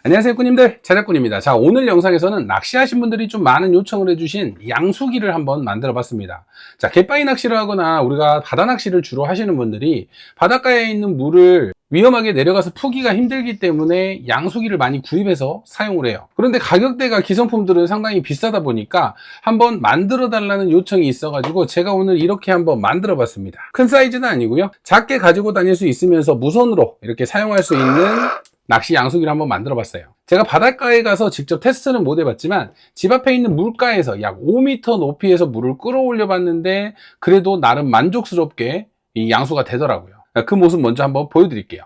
안녕하세요 꾸님들, 자작꾼입니다. 자, 오늘 영상에서는 낚시하신 분들이 좀 많은 요청을 해주신 양수기를 한번 만들어 봤습니다. 자, 갯바위 낚시를 하거나 우리가 바다 낚시를 주로 하시는 분들이 바닷가에 있는 물을 위험하게 내려가서 푸기가 힘들기 때문에 양수기를 많이 구입해서 사용을 해요. 그런데 가격대가 기성품들은 상당히 비싸다 보니까 한번 만들어 달라는 요청이 있어가지고 제가 오늘 이렇게 한번 만들어 봤습니다. 큰 사이즈는 아니고요, 작게 가지고 다닐 수 있으면서 무선으로 이렇게 사용할 수 있는 낚시 양수기를 한번 만들어 봤어요. 제가 바닷가에 가서 직접 테스트는 못 해봤지만 집 앞에 있는 물가에서 약 5m 높이에서 물을 끌어올려 봤는데 그래도 나름 만족스럽게 이 양수가 되더라고요. 그 모습 먼저 한번 보여드릴게요.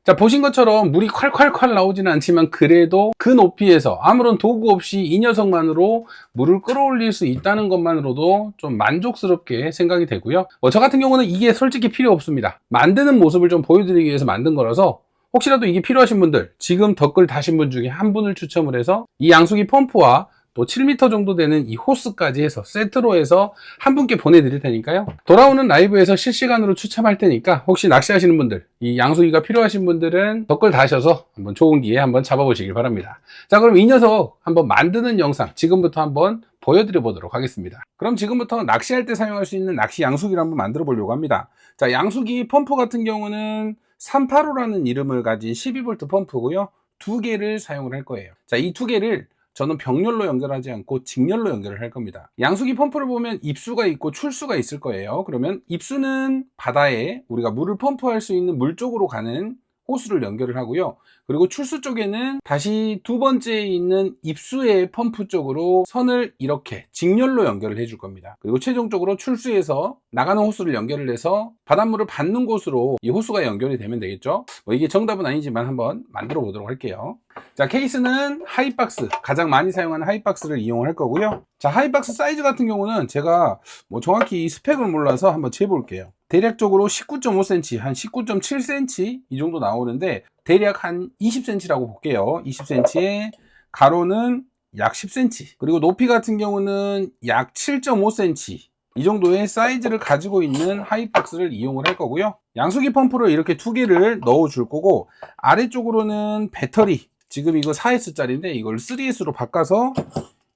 자, 보신 것처럼 물이 콸콸콸 나오지는 않지만 그래도 그 높이에서 아무런 도구 없이 이 녀석만으로 물을 끌어올릴 수 있다는 것만으로도 좀 만족스럽게 생각이 되고요. 저 같은 경우는 이게 솔직히 필요 없습니다. 만드는 모습을 좀 보여드리기 위해서 만든 거라서 혹시라도 이게 필요하신 분들, 지금 댓글 다신 분 중에 한 분을 추첨을 해서 이 양수기 펌프와 또 7m 정도 되는 이 호스까지 해서 세트로 해서 한 분께 보내드릴 테니까요. 돌아오는 라이브에서 실시간으로 추첨할 테니까 혹시 낚시하시는 분들, 이 양수기가 필요하신 분들은 댓글 다셔서 한번 좋은 기회 한번 잡아보시길 바랍니다. 자, 그럼 이 녀석 한번 만드는 영상 지금부터 한번 보여드려 보도록 하겠습니다. 그럼 지금부터 낚시할 때 사용할 수 있는 낚시 양수기를 한번 만들어 보려고 합니다. 자, 양수기 펌프 같은 경우는 385라는 이름을 가진 12V 펌프고요. 두 개를 사용을 할 거예요. 자, 이 두 개를 저는 병렬로 연결하지 않고 직렬로 연결을 할 겁니다. 양수기 펌프를 보면 입수가 있고 출수가 있을 거예요. 그러면 입수는 바다에 우리가 물을 펌프할 수 있는 물 쪽으로 가는 호스를 연결을 하고요. 그리고 출수 쪽에는 다시 두 번째에 있는 입수의 펌프 쪽으로 선을 이렇게 직렬로 연결을 해줄 겁니다. 그리고 최종적으로 출수에서 나가는 호스를 연결을 해서 바닷물을 받는 곳으로 이 호스가 연결이 되면 되겠죠. 이게 정답은 아니지만 한번 만들어 보도록 할게요. 자, 케이스는 하이박스, 가장 많이 사용하는 하이박스를 이용을 할 거고요. 자, 하이박스 사이즈 같은 경우는 제가 정확히 이 스펙을 몰라서 한번 재볼게요. 대략적으로 19.5cm, 한 19.7cm 이 정도 나오는데 대략 한 20cm라고 볼게요. 20cm에 가로는 약 10cm, 그리고 높이 같은 경우는 약 7.5cm 이 정도의 사이즈를 가지고 있는 하이박스를 이용을 할 거고요. 양수기 펌프를 이렇게 두 개를 넣어 줄 거고, 아래쪽으로는 배터리, 지금 이거 4S짜리인데 이걸 3S로 바꿔서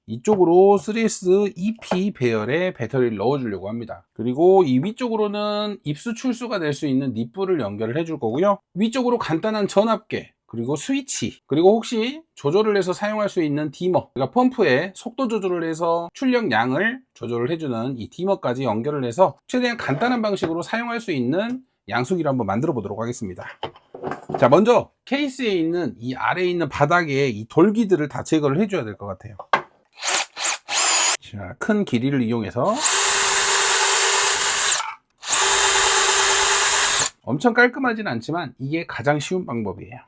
이쪽으로 3S EP 배열의 배터리를 넣어 주려고 합니다. 그리고 이 위쪽으로는 입수 출수가 될 수 있는 닛불을 연결을 해 줄 거고요. 위쪽으로 간단한 전압계, 그리고 스위치, 그리고 혹시 조절을 해서 사용할 수 있는 디머, 그러니까 펌프에 속도 조절을 해서 출력량을 조절을 해주는 이 디머까지 연결을 해서 최대한 간단한 방식으로 사용할 수 있는 양수기를 한번 만들어 보도록 하겠습니다. 자, 먼저 케이스에 있는 이 아래에 있는 바닥에 이 돌기들을 다 제거를 해줘야 될 것 같아요. 자, 큰 길이를 이용해서 엄청 깔끔하진 않지만 이게 가장 쉬운 방법이에요.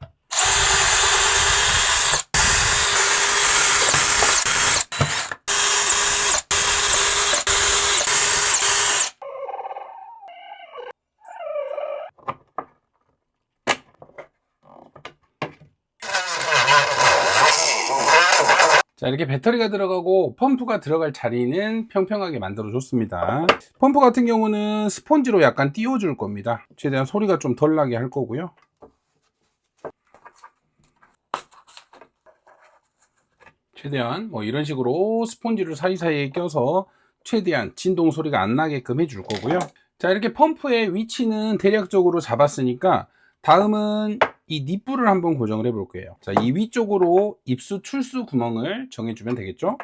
자, 이렇게 배터리가 들어가고 펌프가 들어갈 자리는 평평하게 만들어 줬습니다. 펌프 같은 경우는 스펀지로 약간 띄워 줄 겁니다. 최대한 소리가 좀 덜 나게 할 거고요. 최대한 이런 식으로 스펀지를 사이사이에 껴서 최대한 진동 소리가 안 나게끔 해줄 거고요. 자, 이렇게 펌프의 위치는 대략적으로 잡았으니까 다음은 이 닛불을 한번 고정을 해 볼게요. 자, 이 위쪽으로 입수 출수 구멍을 정해주면 되겠죠.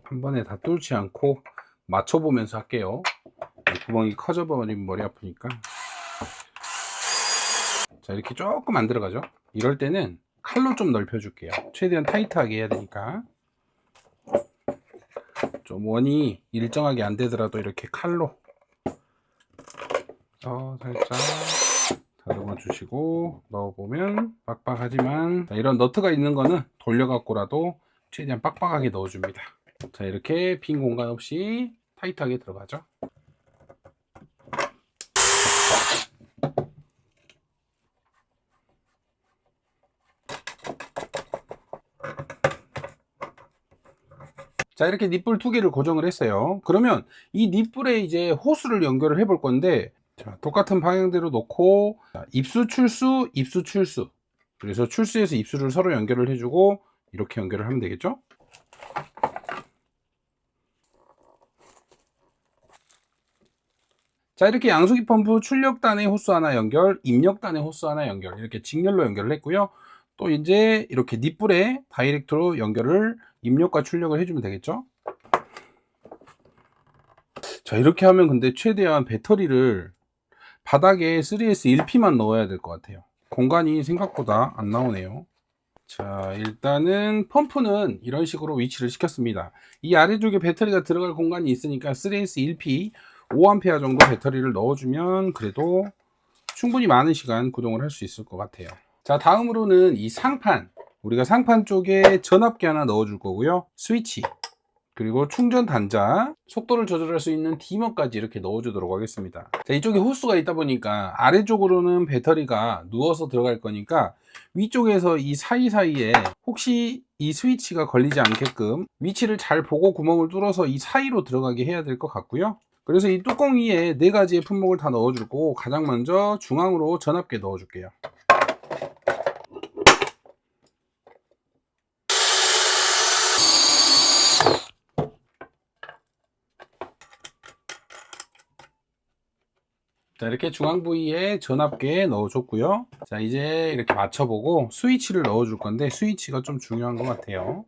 한 번에 다 뚫지 않고 맞춰보면서 할게요. 구멍이 커져버리면 머리 아프니까. 자, 이렇게 조금 안 들어가죠. 이럴 때는 칼로 좀 넓혀줄게요. 최대한 타이트하게 해야 되니까. 좀 원이 일정하게 안 되더라도 이렇게 칼로 살짝 다듬어 주시고 넣어보면 빡빡하지만, 자, 이런 너트가 있는 거는 돌려갖고라도 최대한 빡빡하게 넣어줍니다. 자, 이렇게 빈 공간 없이 타이트하게 들어가죠. 자, 이렇게 닛불 2개를 고정을 했어요. 그러면 이 닛불에 이제 호스를 연결을 해 볼 건데, 자, 똑같은 방향대로 놓고, 자, 입수 출수 입수 출수, 그래서 출수에서 입수를 서로 연결을 해주고 이렇게 연결을 하면 되겠죠. 자, 이렇게 양수기 펌프 출력단에 호스 하나 연결, 입력단에 호스 하나 연결, 이렇게 직렬로 연결을 했고요. 또 이제 이렇게 닛불에 다이렉트로 연결을 입력과 출력을 해주면 되겠죠. 자, 이렇게 하면 근데 최대한 배터리를 바닥에 3S 1P만 넣어야 될 것 같아요. 공간이 생각보다 안 나오네요. 자, 일단은 펌프는 이런 식으로 위치를 시켰습니다. 이 아래쪽에 배터리가 들어갈 공간이 있으니까 3S 1P 5A 정도 배터리를 넣어주면 그래도 충분히 많은 시간 구동을 할 수 있을 것 같아요. 자, 다음으로는 이 상판, 우리가 상판 쪽에 전압기 하나 넣어 줄 거고요. 스위치, 그리고 충전 단자, 속도를 조절할 수 있는 디머까지 이렇게 넣어 주도록 하겠습니다. 자, 이쪽에 호스가 있다 보니까 아래쪽으로는 배터리가 누워서 들어갈 거니까 위쪽에서 이 사이사이에 혹시 이 스위치가 걸리지 않게끔 위치를 잘 보고 구멍을 뚫어서 이 사이로 들어가게 해야 될 것 같고요. 그래서 이 뚜껑 위에 4가지의 품목을 다 넣어 줄 거고, 가장 먼저 중앙으로 전압계 넣어 줄게요. 자, 이렇게 중앙 부위에 전압계 넣어줬고요. 자, 이제 이렇게 맞춰보고 스위치를 넣어줄 건데, 스위치가 좀 중요한 것 같아요.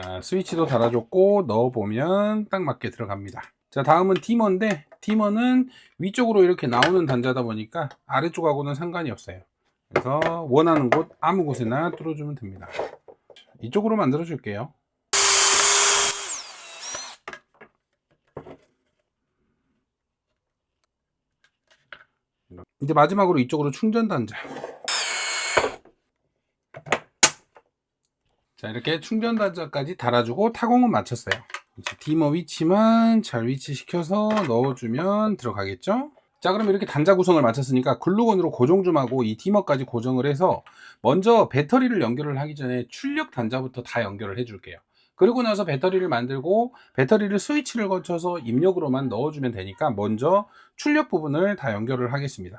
자, 스위치도 달아줬고 넣어보면 딱 맞게 들어갑니다. 자, 다음은 디머인데, 디머는 위쪽으로 이렇게 나오는 단자다 보니까 아래쪽하고는 상관이 없어요. 그래서 원하는 곳 아무 곳에나 뚫어주면 됩니다. 이쪽으로 만들어 줄게요. 이제 마지막으로 이쪽으로 충전 단자. 자, 이렇게 충전 단자까지 달아주고 타공은 마쳤어요. 이제 디머 위치만 잘 위치시켜서 넣어주면 들어가겠죠. 자, 그럼 이렇게 단자 구성을 마쳤으니까 글루건으로 고정 좀 하고 이 디머까지 고정을 해서 먼저 배터리를 연결을 하기 전에 출력 단자부터 다 연결을 해 줄게요. 그리고 나서 배터리를 만들고 배터리를 스위치를 거쳐서 입력으로만 넣어주면 되니까 먼저 출력 부분을 다 연결을 하겠습니다.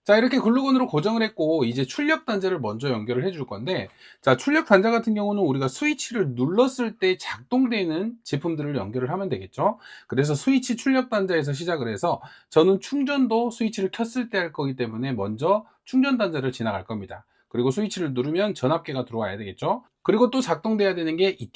자, 이렇게 글루건으로 고정을 했고 이제 출력 단자를 먼저 연결을 해 줄 건데, 자, 출력 단자 같은 경우는 우리가 스위치를 눌렀을 때 작동되는 제품들을 연결을 하면 되겠죠. 그래서 스위치 출력 단자에서 시작을 해서 저는 충전도 스위치를 켰을 때 할 거기 때문에 먼저 충전 단자를 지나갈 겁니다. 그리고 스위치를 누르면 전압계가 들어와야 되겠죠. 그리고 또 작동돼야 되는 게 이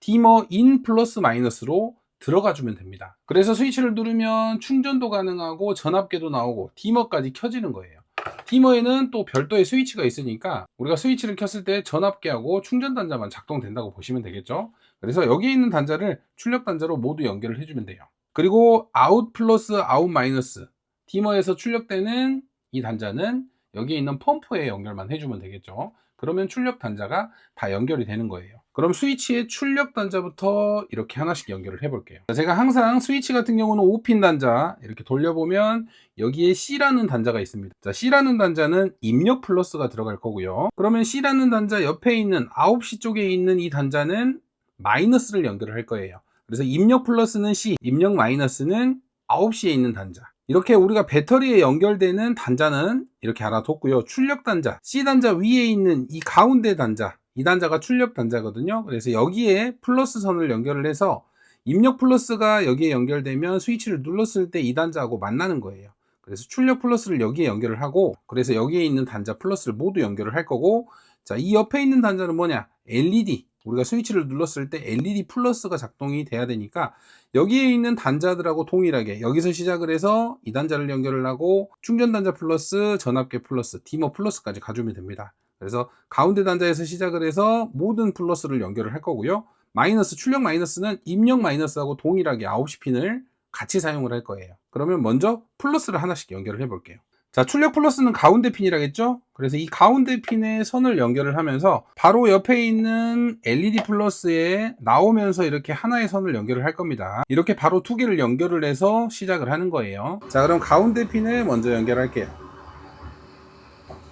디머 인 플러스 마이너스로 들어가 주면 됩니다. 그래서 스위치를 누르면 충전도 가능하고 전압계도 나오고 디머까지 켜지는 거예요. 디머에는 또 별도의 스위치가 있으니까 우리가 스위치를 켰을 때 전압계하고 충전 단자만 작동된다고 보시면 되겠죠. 그래서 여기 있는 단자를 출력 단자로 모두 연결을 해주면 돼요. 그리고 아웃 플러스 아웃 마이너스, 디머에서 출력되는 이 단자는 여기에 있는 펌프에 연결만 해주면 되겠죠. 그러면 출력 단자가 다 연결이 되는 거예요. 그럼 스위치의 출력 단자부터 이렇게 하나씩 연결을 해 볼게요. 제가 항상 스위치 같은 경우는 5핀 단자 이렇게 돌려보면 여기에 C라는 단자가 있습니다. 자, C라는 단자는 입력 플러스가 들어갈 거고요. 그러면 C라는 단자 옆에 있는 9시 쪽에 있는 이 단자는 마이너스를 연결을 할 거예요. 그래서 입력 플러스는 C, 입력 마이너스는 9시에 있는 단자. 이렇게 우리가 배터리에 연결되는 단자는 이렇게 알아뒀고요. 출력 단자, C 단자 위에 있는 이 가운데 단자, 이 단자가 출력 단자거든요. 그래서 여기에 플러스 선을 연결을 해서 입력 플러스가 여기에 연결되면 스위치를 눌렀을 때 이 단자하고 만나는 거예요. 그래서 출력 플러스를 여기에 연결을 하고, 그래서 여기에 있는 단자 플러스를 모두 연결을 할 거고, 자, 이 옆에 있는 단자는 뭐냐? LED. 우리가 스위치를 눌렀을 때 LED 플러스가 작동이 돼야 되니까 여기에 있는 단자들하고 동일하게 여기서 시작을 해서 이 단자를 연결을 하고 충전 단자 플러스 전압계 플러스 디머 플러스까지 가주면 됩니다. 그래서 가운데 단자에서 시작을 해서 모든 플러스를 연결을 할 거고요. 마이너스, 출력 마이너스는 입력 마이너스하고 동일하게 9시 핀을 같이 사용을 할 거예요. 그러면 먼저 플러스를 하나씩 연결을 해 볼게요. 자, 출력 플러스는 가운데 핀이라겠죠? 그래서 이 가운데 핀에 선을 연결을 하면서 바로 옆에 있는 LED 플러스에 나오면서 이렇게 하나의 선을 연결을 할 겁니다. 이렇게 바로 두 개를 연결을 해서 시작을 하는 거예요. 자, 그럼 가운데 핀을 먼저 연결할게요.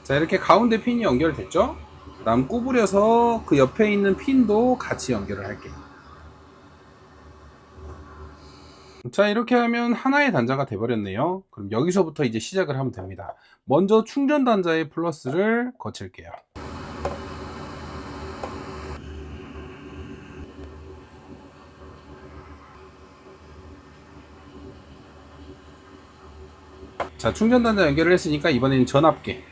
자, 이렇게 가운데 핀이 연결됐죠? 다음 구부려서 그 옆에 있는 핀도 같이 연결을 할게요. 자, 이렇게 하면 하나의 단자가 돼버렸네요. 그럼 여기서부터 이제 시작을 하면 됩니다. 먼저 충전 단자의 플러스를 거칠게요. 자, 충전 단자 연결을 했으니까 이번에는 전압계.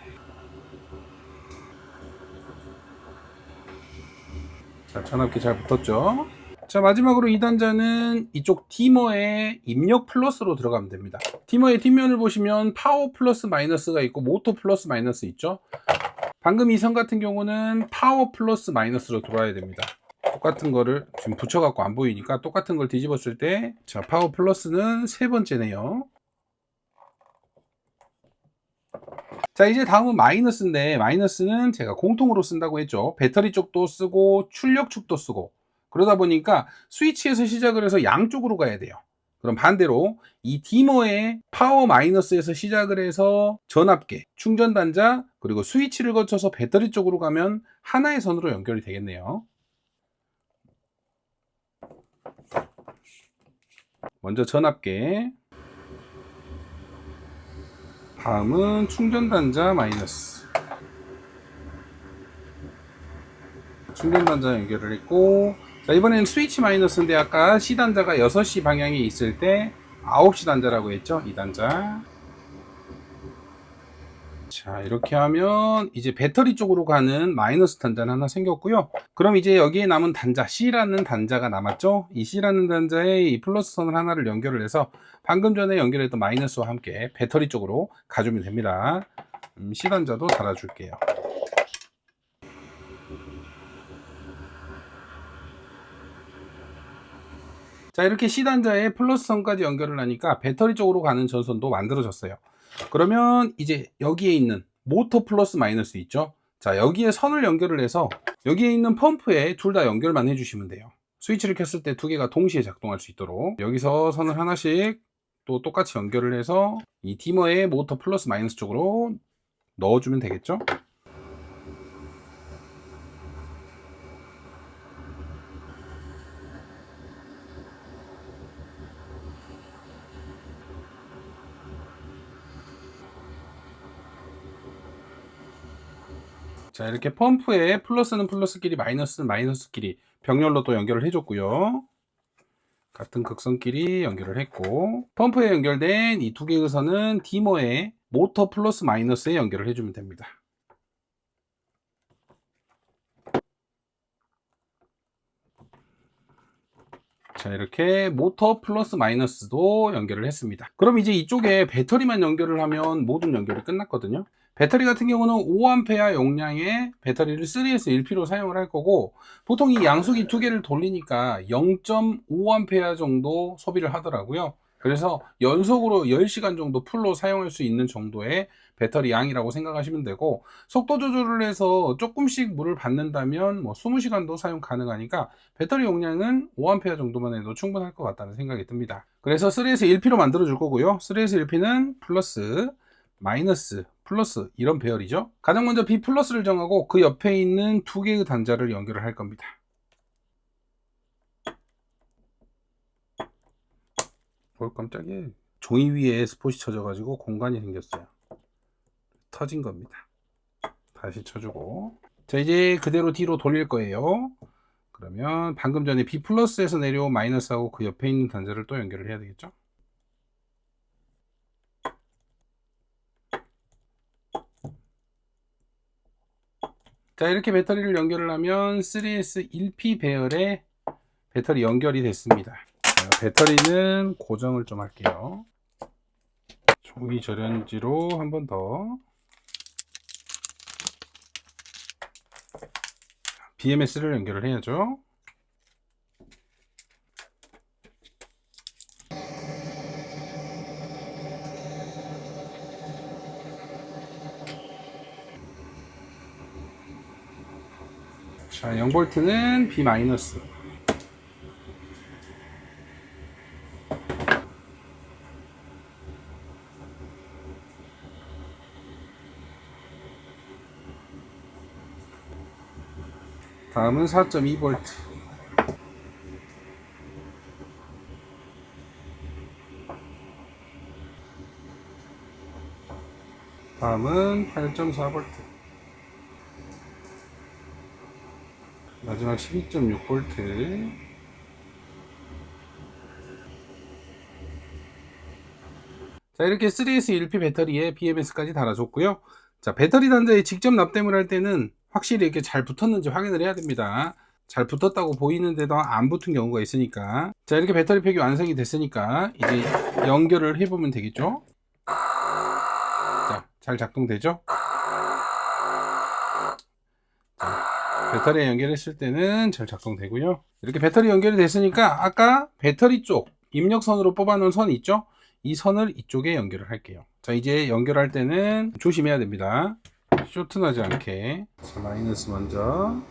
자, 전압계 잘 붙었죠? 자, 마지막으로 이 단자는 이쪽 디머의 입력 플러스로 들어가면 됩니다. 디머의 뒷면을 보시면 파워 플러스 마이너스가 있고 모터 플러스 마이너스 있죠? 방금 이 선 같은 경우는 파워 플러스 마이너스로 들어와야 됩니다. 똑같은 거를 지금 붙여갖고 안 보이니까 똑같은 걸 뒤집었을 때, 자, 파워 플러스는 세 번째네요. 자, 이제 다음은 마이너스인데, 마이너스는 제가 공통으로 쓴다고 했죠. 배터리 쪽도 쓰고 출력 축도 쓰고, 그러다 보니까 스위치에서 시작을 해서 양쪽으로 가야 돼요. 그럼 반대로 이 디머의 파워 마이너스에서 시작을 해서 전압계, 충전 단자, 그리고 스위치를 거쳐서 배터리 쪽으로 가면 하나의 선으로 연결이 되겠네요. 먼저 전압계, 다음은 충전 단자 마이너스. 충전 단자 연결을 했고, 자, 이번에는 스위치 마이너스인데 아까 C 단자가 6시 방향에 있을 때 9시 단자라고 했죠? 이 단자. 자, 이렇게 하면 이제 배터리 쪽으로 가는 마이너스 단자는 하나 생겼고요. 그럼 이제 여기에 남은 단자 C라는 단자가 남았죠? 이 C라는 단자에 이 플러스 선을 하나를 연결을 해서 방금 전에 연결했던 마이너스와 함께 배터리 쪽으로 가주면 됩니다. C 단자도 달아줄게요. 자, 이렇게 C 단자에 플러스 선까지 연결을 하니까 배터리 쪽으로 가는 전선도 만들어졌어요. 그러면 이제 여기에 있는 모터 플러스 마이너스 있죠? 자, 여기에 선을 연결을 해서 여기에 있는 펌프에 둘 다 연결만 해주시면 돼요. 스위치를 켰을 때 두 개가 동시에 작동할 수 있도록 여기서 선을 하나씩 또 똑같이 연결을 해서 이 디머의 모터 플러스 마이너스 쪽으로 넣어주면 되겠죠? 자, 이렇게 펌프에 플러스는 플러스끼리 마이너스는 마이너스끼리 병렬로 또 연결을 해줬고요. 같은 극선끼리 연결을 했고, 펌프에 연결된 이 두 개의 선은 디머의 모터 플러스 마이너스에 연결을 해주면 됩니다. 자, 이렇게 모터 플러스 마이너스도 연결을 했습니다. 그럼 이제 이쪽에 배터리만 연결을 하면 모든 연결이 끝났거든요. 배터리 같은 경우는 5A 용량의 배터리를 3에서 1P로 사용을 할 거고, 보통 이 양수기 두 개를 돌리니까 0.5A 정도 소비를 하더라고요. 그래서 연속으로 10시간 정도 풀로 사용할 수 있는 정도의 배터리 양이라고 생각하시면 되고, 속도 조절을 해서 조금씩 물을 받는다면 뭐 20시간도 사용 가능하니까 배터리 용량은 5A 정도만 해도 충분할 것 같다는 생각이 듭니다. 그래서 3에서 1P로 만들어 줄 거고요. 3에서 1P는 플러스, 마이너스, 플러스 이런 배열이죠. 가장 먼저 B 플러스를 정하고 그 옆에 있는 두 개의 단자를 연결을 할 겁니다. 깜짝이야. 종이 위에 스폿이 쳐져가지고 공간이 생겼어요. 터진 겁니다. 다시 쳐주고, 자, 이제 그대로 뒤로 돌릴 거예요. 그러면 방금 전에 B 플러스에서 내려온 마이너스하고 그 옆에 있는 단자를 또 연결을 해야 되겠죠. 자, 이렇게 배터리를 연결을 하면 3S 1P 배열에 배터리 연결이 됐습니다. 자, 배터리는 고정을 좀 할게요. 종이 절연지로 한 번 더. BMS를 연결을 해야죠. 자, 0V는 B-. 다음은 4.2V. 다음은 8.4V. 마지막 12.6V. 자, 이렇게 3S 1P 배터리에 BMS까지 달아줬고요. 자, 배터리 단자에 직접 납땜을 할 때는 확실히 이렇게 잘 붙었는지 확인을 해야 됩니다. 잘 붙었다고 보이는데도 안 붙은 경우가 있으니까. 자, 이렇게 배터리 팩이 완성이 됐으니까 이제 연결을 해보면 되겠죠. 자, 잘 작동되죠. 자, 배터리에 연결했을 때는 잘 작동되고요. 이렇게 배터리 연결이 됐으니까 아까 배터리 쪽 입력선으로 뽑아놓은 선 있죠. 이 선을 이쪽에 연결을 할게요. 자, 이제 연결할 때는 조심해야 됩니다. 쇼트 나지 않게. 자, 마이너스 먼저.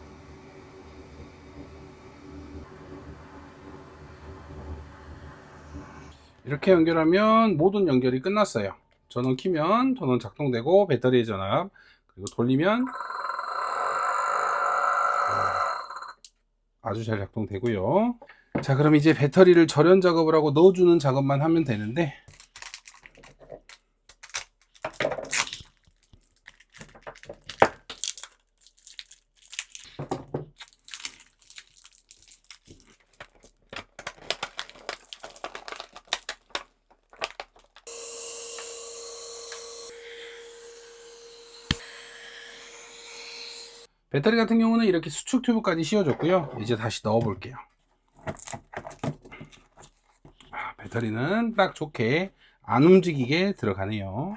이렇게 연결하면 모든 연결이 끝났어요. 전원 키면 전원 작동되고 배터리 전압, 그리고 돌리면 아주 잘 작동되고요. 자, 그럼 이제 배터리를 절연 작업을 하고 넣어주는 작업만 하면 되는데, 배터리 같은 경우는 이렇게 수축 튜브까지 씌워줬고요. 이제 다시 넣어 볼게요. 배터리는 딱 좋게 안 움직이게 들어가네요.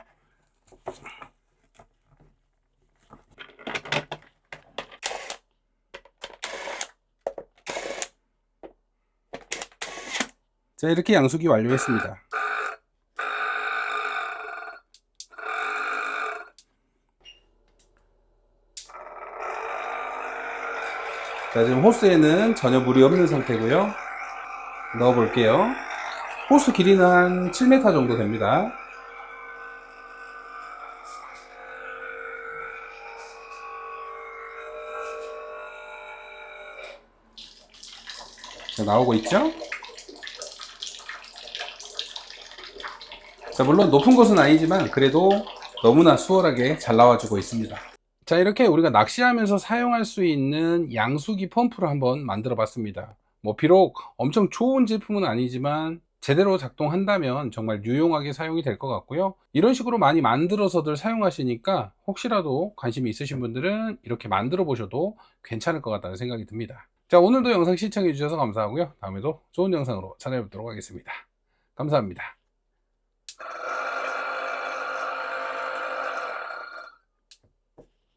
자, 이렇게 양수기 완료했습니다. 자, 지금 호스에는 전혀 물이 없는 상태고요. 넣어 볼게요. 호스 길이는 한 7m 정도 됩니다. 자, 나오고 있죠? 자, 물론 높은 곳은 아니지만 그래도 너무나 수월하게 잘 나와주고 있습니다. 자, 이렇게 우리가 낚시하면서 사용할 수 있는 양수기 펌프를 한번 만들어 봤습니다. 뭐 비록 엄청 좋은 제품은 아니지만 제대로 작동한다면 정말 유용하게 사용이 될 것 같고요. 이런 식으로 많이 만들어서들 사용하시니까 혹시라도 관심이 있으신 분들은 이렇게 만들어 보셔도 괜찮을 것 같다는 생각이 듭니다. 자, 오늘도 영상 시청해 주셔서 감사하고요. 다음에도 좋은 영상으로 찾아뵙도록 하겠습니다. 감사합니다.